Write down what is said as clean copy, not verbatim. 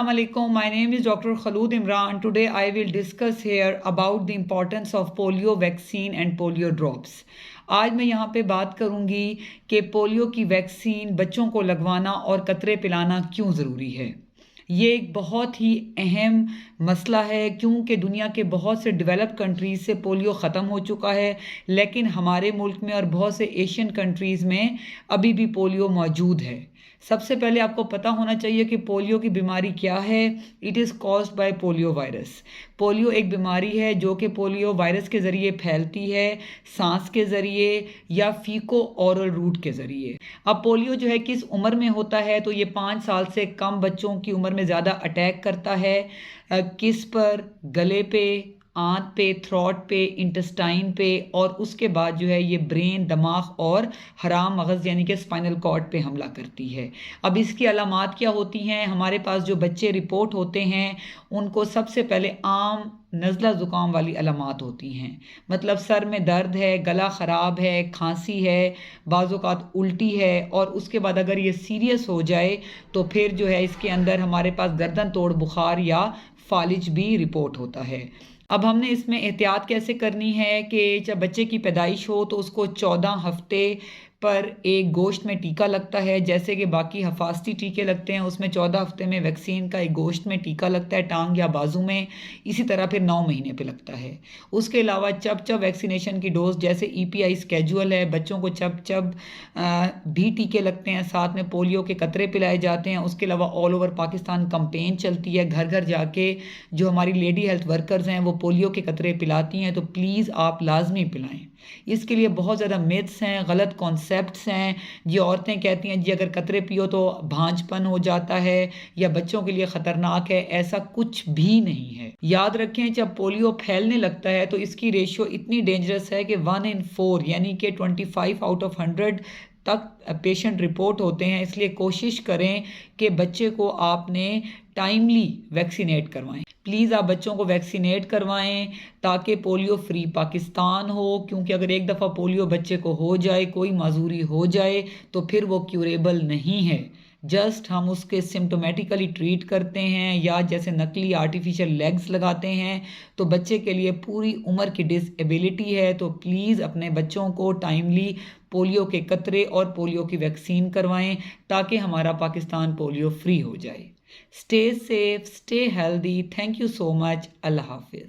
Assalamu alaikum. My name is Dr. Khalud Imran. Today I will discuss here about the importance of polio vaccine and polio drops. आज मैं यहाँ पे बात करूँगी कि polio की वैक्सीन बच्चों को लगवाना और कतरे पिलाना क्यों ज़रूरी है। ये एक बहुत ही अहम मसला है क्योंकि दुनिया के बहुत से डेवलप्ड कंट्रीज़ से पोलियो ख़त्म हो चुका है, लेकिन हमारे मुल्क में और बहुत से एशियन कंट्रीज़ में अभी भी पोलियो मौजूद है। सबसे पहले आपको पता होना चाहिए कि पोलियो की बीमारी क्या है। It is caused by polio virus. Polio एक बीमारी है जो कि पोलियो वायरस के ज़रिए फैलती है, सांस के ज़रिए या फीको ओरल रूट के ज़रिए। अब पोलियो जो है किस उम्र में होता है, तो ये 5 साल से कम बच्चों की उम्र में ज़्यादा अटैक करता है। किस पर? गले पे, आंत पे, थ्रोट पे, इंटेस्टाइन पे, और उसके बाद जो है ये ब्रेन, दिमाग और हराम मगज़ यानी कि स्पाइनल कॉर्ड पे हमला करती है। अब इसकी अलामात क्या होती हैं? हमारे पास जो बच्चे रिपोर्ट होते हैं उनको सबसे पहले आम नज़ला ज़ुकाम वाली अलामात होती हैं, मतलब सर में दर्द है, गला ख़राब है, खांसी है, बाज़-औक़ात उल्टी है, और उसके बाद अगर ये सीरियस हो जाए तो फिर जो है इसके अंदर हमारे पास गर्दन तोड़ बुखार या फालिज भी रिपोर्ट होता है। अब हमने इसमें एहतियात कैसे करनी है कि जब बच्चे की पैदाइश हो तो उसको 14 हफ्ते पर एक गोश्त में टीका लगता है, जैसे कि बाकी हफाजती टीके लगते हैं उसमें 14 हफ्ते में वैक्सीन का एक गोश्त में टीका लगता है टांग या बाजू में, इसी तरह फिर 9 महीने पे लगता है। उसके अलावा चप वैक्सीनेशन की डोज जैसे EPI स्केजुअल है, बच्चों को चप भी टीके लगते हैं, साथ में पोलियो के कतरे पिलाए जाते हैं। उसके अलावा ऑल ओवर पाकिस्तान कंपेन चलती है, घर घर जाके जो हमारी लेडी हेल्थ वर्कर्स हैं वो पोलियो के कतरे पिलाती हैं, तो प्लीज़ आप लाजमी पिलाएं। इसके लिए बहुत ज़्यादा मिथ्स हैं, गलत कॉन्सेप्ट्स हैं। ये औरतें कहती हैं जी अगर कतरे पियो तो भांजपन हो जाता है या बच्चों के लिए ख़तरनाक है, ऐसा कुछ भी नहीं है। याद रखें जब पोलियो फैलने लगता है तो इसकी रेशियो इतनी डेंजरस है कि 1 in 4 यानी कि 25 out of 100 तक पेशेंट रिपोर्ट होते हैं। इसलिए कोशिश करें कि बच्चे को आपने टाइमली वैक्सीनेट करवाएं। प्लीज़ आप बच्चों को वैक्सीनेट करवाएं ताकि पोलियो फ्री पाकिस्तान हो, क्योंकि अगर एक दफ़ा पोलियो बच्चे को हो जाए, कोई माजूरी हो जाए, तो फिर वो क्यूरेबल नहीं है। जस्ट हम उसके सिम्टोमेटिकली ट्रीट करते हैं या जैसे नकली आर्टिफिशियल लेग्स लगाते हैं, तो बच्चे के लिए पूरी उम्र की डिसेबिलिटी है। तो प्लीज़ अपने बच्चों को टाइमली पोलियो के कतरे और पोलियो की वैक्सीन करवाएं ताकि हमारा पाकिस्तान पोलियो फ्री हो जाए। Stay safe, stay healthy. Thank you so much. अल्लाह हाफिज़।